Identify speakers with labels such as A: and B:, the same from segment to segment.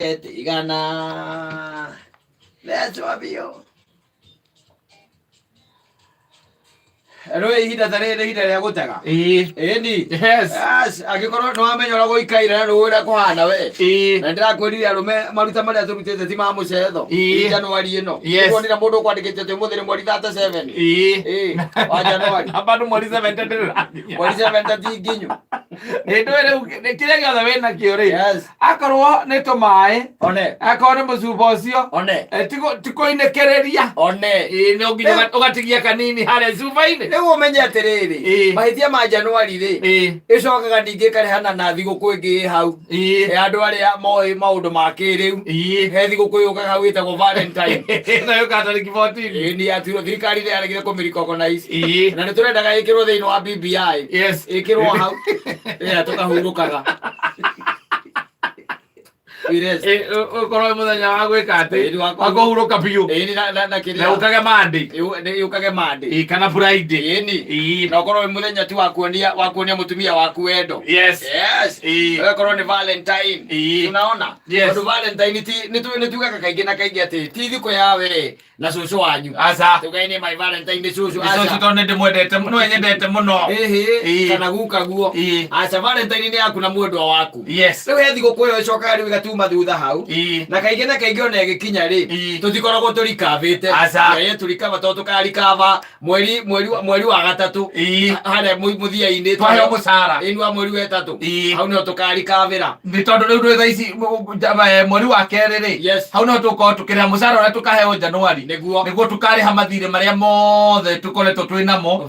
A: igana letwa bio ero ihinda tarere ihinda rĩa gũtega ĩni yes angĩkorwo nĩ wamenya ũrĩa gũikaire na ũrĩa kũhana we na ndĩrakwĩrire arũme maruta marĩa tũrutĩte ti ma mũcetho Januari ĩno kuonire mũndũ ũkwandĩkĩte atĩ ũmũthĩ nĩ mweri 37 wa Januari
B: bado mweri 7
A: mweri 7 ti nginyu
B: nĩ kĩrĩa gĩothe wĩna kĩo rĩ akorwo nĩ tũmaĩ akorwo nĩ mũcuba ũcio tikũinĩkĩrĩria no nginya ũgatigia kanini harĩa cuba-inĩ
A: rĩu ũmenye atĩrĩrĩ mahĩtia ma Januari rĩ ĩcokaga ningĩ ĩkarehana na thigũkũ ĩngĩ hau andũ arĩa moĩ maũndũ ma kĩrĩu he thigũkũ yũkaga hau ĩtagwo Valentine
B: na yũkaga tarĩki 14
A: nĩ yaturwo thirikari nĩ yaregire kũmĩrecognize na nĩ tũrendaga ĩkĩrwo thĩinĩ wa BBI ĩkĩrwo hau tũkahurũkaga
B: ũkorwo mũthenya wa gwĩka atĩ wa kũhurũka biũ na ũkage Monday kana Friday
A: na ũkorwo wĩ mũthenya tu wa kuonia mũtumia waku wendo ũkorwo nĩ Valentine unaona tondũ Valentine nĩ tugaga kaingĩ na kaingĩ atĩ ti thikũ ya we na cũcũ wanyu tugaine my Valentine cũcũ
B: tondũ nĩ ndĩmwendete mũno nyendete mũno
A: kana gukaguo Valentine nĩ yaku na mwendwa waku rĩu he thigũkũ ĩyo ĩcokaga rĩu ĩgatuma thutha hau na kaingĩ ona ĩgĩkinya rĩ tũtikoragwo tũrikavĩte tũrikava tondũ tũkarikava mweri wa gatatũ harĩa mũthia-inĩ
B: twaheo mũcara
A: ĩni wa mweri wa ĩtatũ hau nĩho tũkarikavĩra
B: nĩ tondũ rĩu thaa ici mweri wa kerĩ rĩ hau nĩho tũkorwo tũkĩrĩha mũcara ũrĩa tũkaheo Januari nĩguo tũkarĩha mathirĩ marĩa mothe tũkoretwo twĩ namo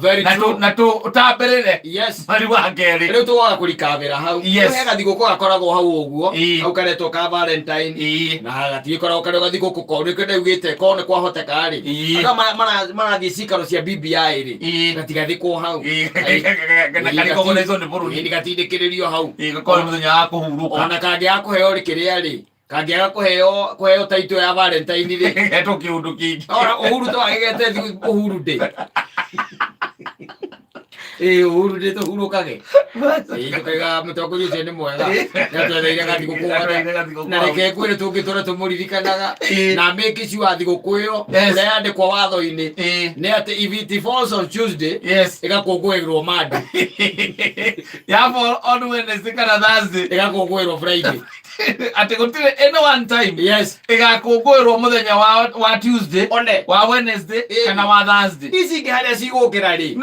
B: na tũtambĩrĩre mweri wa kerĩ
A: rĩu tũgoga kũrikavĩra hau he gathigũkũ gakoragwo hau ũguo hau karetwo ka Valentine na gatigĩkoragwo karĩ gathigũkũ korũ nĩkĩo ndaugĩte korwo nĩ kwahoteka rĩ andũ marathiĩ cikaro cia BBI rĩ gatigathikwo hau gatindĩkĩrĩrio hau
B: gakorwo mũthenya wa kũhurũka
A: ona kangĩaga kũheo rĩkĩrĩa rĩ kangĩaga kũheo taito ya Valentine rĩ
B: hetwo kĩũndũ kĩngĩ
A: Uhuru twagĩgete Uhuru Day Uhuru Day tũhurũkage tũkaiga mũtongoria ũcio nĩ mwega nĩatwetheire gathigũkũ na reke kwĩrĩ tũngĩtũra tũmũririkanaga na make sure thigũkũ ĩyo ũrĩa yandĩkwo watho-inĩ nĩ atĩ if it falls on Tuesday ĩgakũngũĩrwo Monday
B: ya fall on Wednesday kana Thursday
A: ĩgakũngũĩrwo Friday
B: atĩ gũtirĩ any one time ĩgakũngũĩrwo mũthenya wa Tuesday wa Wednesday kana wa Thursday
A: ici ingĩ harĩa cigũkĩra rĩ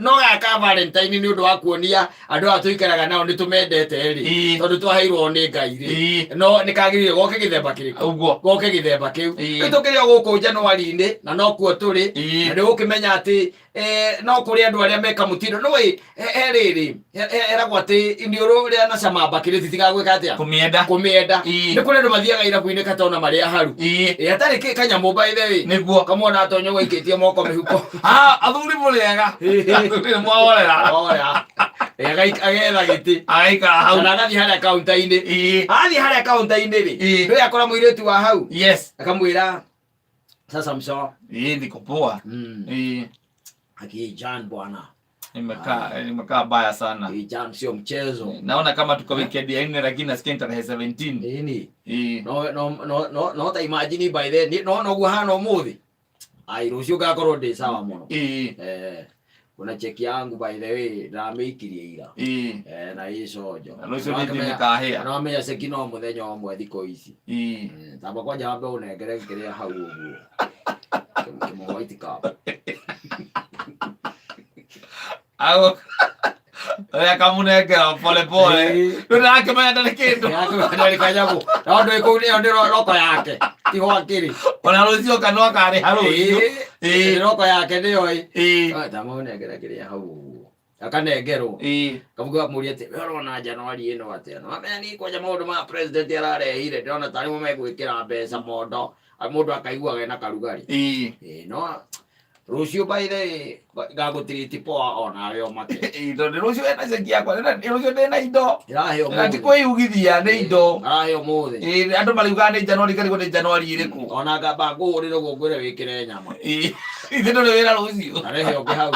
A: no gaka Valentine nĩ ũndũ wa kuonia andũ aya tũikaraga nao nĩ tũmendete rĩ tondũ twaheirwo nĩ Ngai rĩ no nĩ kagĩrĩire goke gĩthemba kĩrĩkũ goke gĩthemba kĩu nĩ tũkĩrĩ o gũkũ Januari-inĩ na no kuo tũrĩ na nĩ gũkĩmenya atĩ no kũrĩ andũ arĩa meka mũtino no rĩrĩ eragwo atĩ iniũrũ rĩa na cama mbakĩrĩ titigagwĩka atĩa kũmĩenda nĩ kũrĩ andũ mathiaga irabu-inĩ katona marĩa haru atarĩ kanyamũ by the way
B: nĩguo
A: kamwona atonyo gũikĩtie moko mĩhuko
B: athuri mũrĩega mwaorera
A: agetha gĩtĩ
B: agaikara hau
A: na agathiĩ harĩa kaunta-inĩ athiĩ harĩa kaunta-inĩ rĩ rĩu akora mũirĩtu wa hau akamwĩra sasa msho
B: niko poa
A: Jan bwana
B: nimekaa baya sana
A: Jan sio mchezo
B: naona kama tuko weekend ya 4 lakini nasikia tarehe
A: 17 no ta imagine by then no guhana umuthi ai rucio gakorwo ndi sawa muno kuna cheki yangu by the way ndamĩikirie ira na icojo
B: rucio nĩndĩmĩkahĩa
A: no menya cheki no muthenya ũmwe thikũ ici tamba kwanja wambe ũnengere kĩrĩa hau ũguo kĩmo white cup
B: oya kamunengera pole ndĩrakĩmenya ndarĩ kĩndũ
A: ndarĩ kanyamũ no ndĩ kũu nĩyo ndĩ roko yake tiho akĩrĩ
B: ona rũcio kanwa karĩ harũcio
A: roko yake nĩyo tamba ũnengere kĩrĩa hau ũguo akanengerwo kamuga mũria atĩ we ũrona Januari ĩno atĩa no amenya nĩ kwanja maũndũ ma president ararehire ndĩrona tarĩ megwĩkĩra mbeca mondo mũndũ akaiguaga ena karugari no Rucio by the gagũtirĩti poa onawe omake
B: tondũ rũcio ena ceki yakwa rũcio ndĩna indo ati kwĩugithia nĩ indo
A: araheo mũthĩ
B: andũ mariugaga nĩ Januari karĩgwo nĩ Januari ĩrĩkũ
A: ona ngamba ngũhũrĩre ũguo ngwĩre wĩkĩre nyama
B: ithe ndũrĩ wĩra rũcio
A: arehe ũngĩ hau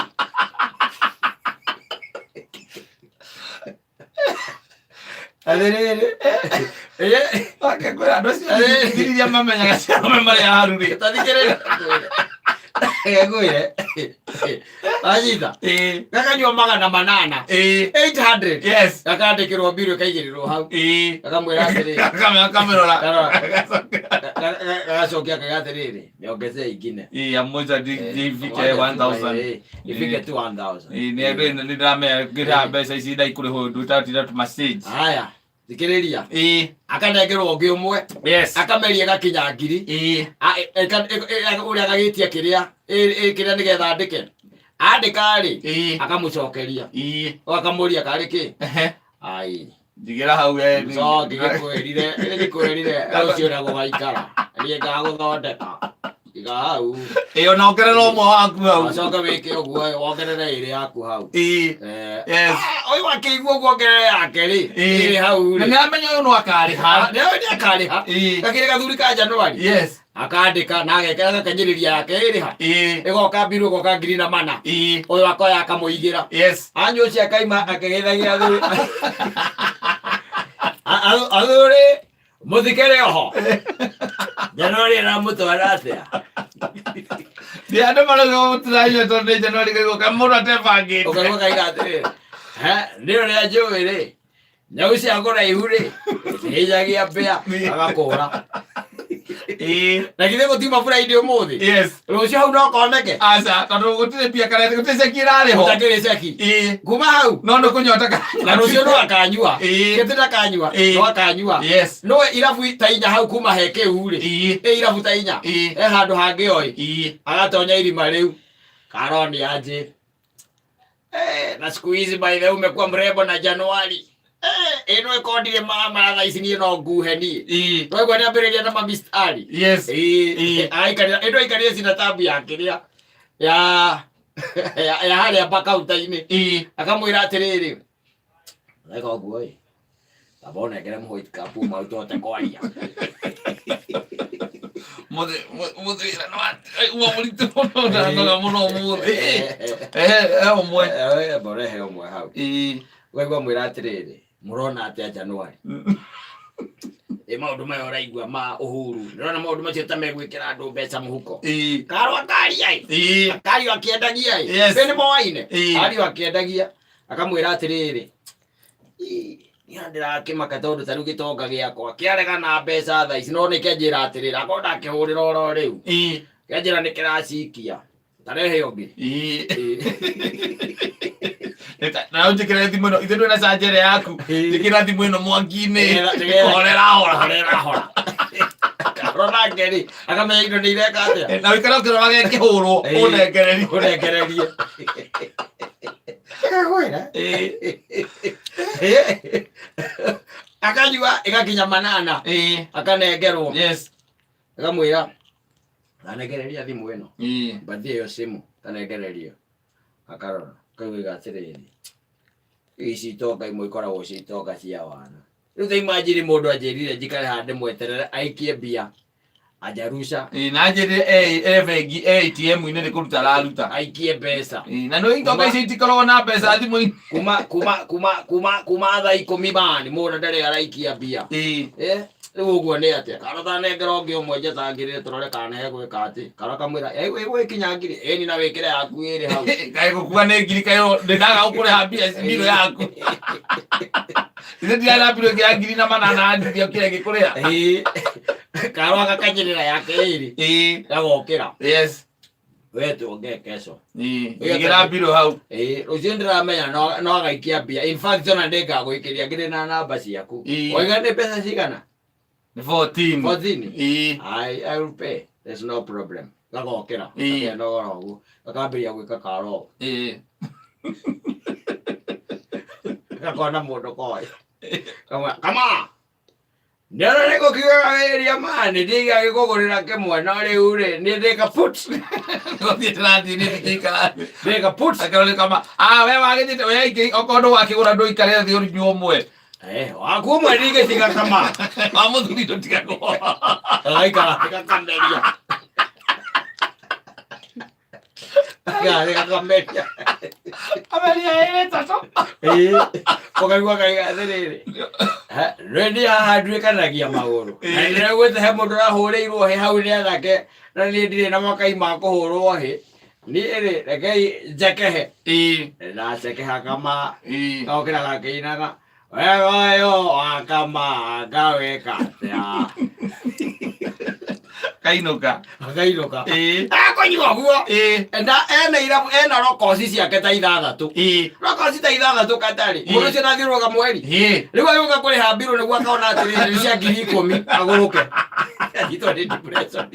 A: Aderere.
B: Akakwira ndocio thiriria mamenyaga cia mari ya haruri.
A: Tathikire. Ngwire. Ajita. Gakanyua magana manana. 800.
B: Yes.
A: Gakandikirwo mbirũ kaigĩrĩrwo hau. Gakamwĩra atĩrĩ.
B: Kamerora.
A: Gagacokia kagatĩrĩrĩ. Nyongeze ingine.
B: Amoja ndifike 1000.
A: Ifike 1000.
B: Ni andũ nĩndĩramenya ngĩra mbeca ici ndaikũrĩhwo ũndũ ũtatira tu message.
A: Haya. Thikĩrĩria. Akanengerwo ũngĩ ũmwe.
B: Yes.
A: Akameria gakinya ngiri. Ũrĩa agagĩtia kĩrĩa nĩgetha andĩke. Andĩka-rĩ akamũcokeria. Akamũria karĩ kĩ? Ai.
B: Njigĩra hau we.
A: So ngĩkwĩrire ũcio ũrĩa gũgaikara. Niĩ ngagũthondeka. Iga hau.
B: Ona ongerera ũmwe waku hau.
A: Acoka wĩke ũguo wongerere ĩrĩ yaku hau.
B: Yes.
A: Ũyũ akĩigua ũguo ongerere yake-rĩ ĩrĩ hau-rĩ.
B: Na nĩamenya ũyũ no akarĩha.
A: Nĩakarĩha. Gakĩrĩ gathuri ka Januari.
B: Yes.
A: Akandĩka na agekĩra gakanyĩrĩria yake ĩrĩ ha. Ĩgoka mbirũ ĩgoka ngiri na mana. Ũyũ akoya akamũigĩra.
B: Yes.
A: Anyũ ũcio akaima akĩgeithagia athuri. Athuri mũthikĩre oho. Januari ĩramũtwara atĩa?
B: Nĩ andũ marauga mũtũraigua tondũ nĩ Januari gĩgũka mũndũ atebangĩte.
A: Ũkaigua kaiga atĩrĩrĩ. Nĩ ũrĩa njũĩ-rĩ, nyau cia kũraihu-rĩ nĩijagia mbĩa agakũra. Na githĩ gũtiuma Friday ũmũthĩ?
B: Yes.
A: Rũciũ hau no koneke?
B: Aca, tondũ gũtirĩ mbia karete gũtirĩ ceki ĩrarĩho.
A: Gũtakĩrĩ ceki. Kuma hau.
B: No nĩkũnyota
A: na rũciũ no akanyua. Gĩtĩ ndakanyua. No akanyua.
B: Yes.
A: No irabu ta inya hau kuma he kĩu-rĩ. Irabu ta inya. Handũ hangĩ oĩ. Agatonya irima rĩu. Karoni aje. Na siku hizi by the way umekuwa mrembo na Januari. Eno ekondire mama tha ici niĩ no nguhe niĩ. Twaigua nĩambĩrĩria na mamistari.
B: Yes.
A: Eno aikarire cina tabu ya kĩrĩa ya harĩa kaunta-inĩ. Akamwĩra atĩrĩrĩ. Weka ũguo-ĩ. Tamba ũnengere mũhũiti kapu mau tũhote kwaria.
B: Mũthwĩra nĩwaigua mũritũ mũno ndanoga mũno ũmũthĩ. Ũmwe.
A: Borehe ũmwe hau. Waigua mwĩra atĩrĩrĩ. Mũrona atĩa Januari. Maũndũ maya ũraigua ma Uhuru. Nĩrona maũndũ macio ta megwĩkĩra andũ mbeca mũhuko. Karo akaria-ĩ. Akario akĩendagia-ĩ. Nĩ moaine. Ario akĩendagia. Akamwĩra atĩrĩrĩ. Niĩ ndĩrakĩmaka tondũ ta rĩu gĩtonga gĩakwa kĩarega na mbeca tha ici no nĩkĩanjĩra atĩrĩrĩ akorwo ndakĩhũrĩra oro rĩu. Kĩanjĩra nĩkĩracikia. Tarehe ũngĩ.
B: Na ũnjĩkĩre thimũ ĩno ithe ndwĩna canjere yaku njĩkĩra thimũ ĩno mwangi-inĩ horera hora. Karo nake-rĩ akamenya indo nĩireka atĩa. Na wĩikare ũkĩroraga gĩkĩhũrwo ũnengererie. Akanyua ĩgakinya manana. Akanengerwo. Yes. Akamwĩra nanengereria thimũ ĩno. Mbathie ĩyo simu kanengererio. Akarora. Kauga atĩrĩrĩ. Ici itonga imwe ikoragwo ci itonga cia wana. Rĩu ta imagine mũndũ anjĩrire njikare hande mweterere aikie mbia. Ajarusha. Na njĩrire bengi ATM-inĩ nĩ kũruta araruta. Aikie mbeca. Na no itonga ici itikoragwo na mbeca thimũ-inĩ. Kuma thaa 10 bani mũndũ ndarĩ araikia mbia. Rĩu ũguo nĩ atĩa. Karo tanengera ũngĩ ũmwe njatangĩrĩre tũrore kana hegwĩka atĩ. Karo akamwĩra ĩgwĩkinya ngiri. Ĩni na wĩkĩre yaku ĩrĩ hau. Kaĩ gũkua nĩ ngiri kaĩ ndĩnaga gũkũrĩha mbia mbirũ yaku. Ithe ndirarĩha mbirũ ĩngĩ ya ngiri na manana ndithia kĩrĩa gĩkũrĩha. Karo agakanyĩrĩra yake ĩrĩ. Gagokĩra. Yes. We tuongee kesho. Igĩra mbirũ hau. Rũciũ ndĩramenya no agaikia mbia. In fact ona ndĩngagwĩkĩria ngĩrĩ na namba ciaku. Oiga nĩ mbeca cigana? 14. 14? I will pay. There's no problem. Gagokĩra. Gakĩnogora ũguo. Gakambĩrĩria gwĩka Karo. Gakona mũndũ koĩ. Kama! Nĩona nĩgũkiuga wĩria mani ndigagĩkũgũrĩra kĩmwe no rĩu-rĩ nĩndĩka put. Gũthiĩ tũrathiĩ nĩndĩka ndĩka put. Akarore Kama. We wagĩthĩte we okorwo ndũgakĩgũra ndũikare thĩ ũnyue ũmwe. Waku ũmwe ndigĩtiga Kama. Wa mũthuri ndũtigagwo. Agaikara agakanderia.
A: Gari akameria.
B: Ameria tatu.
A: Pokaigua kaiga thiriri. Ready haha ndwikanagia maguru. Na ndio gwete he mundu rahuriirwo he hau ni athake na ni ndire na makai ma kuhurwo he. Ni ri rekei njekehe. Na njekeha kama kaukira gakiinaga. Wewe yo akama gaweka ya.
B: Kainuka.
A: Akonywa guo. Enda ena rokoci ciake ta ithathatu. Rokoci ta ithathatu katari. Mundu cio nathirwo ga mweri. Riu ayoka kuri hambiru niguo akaona atiri cia 10,000 aguruke. Ito ni depression.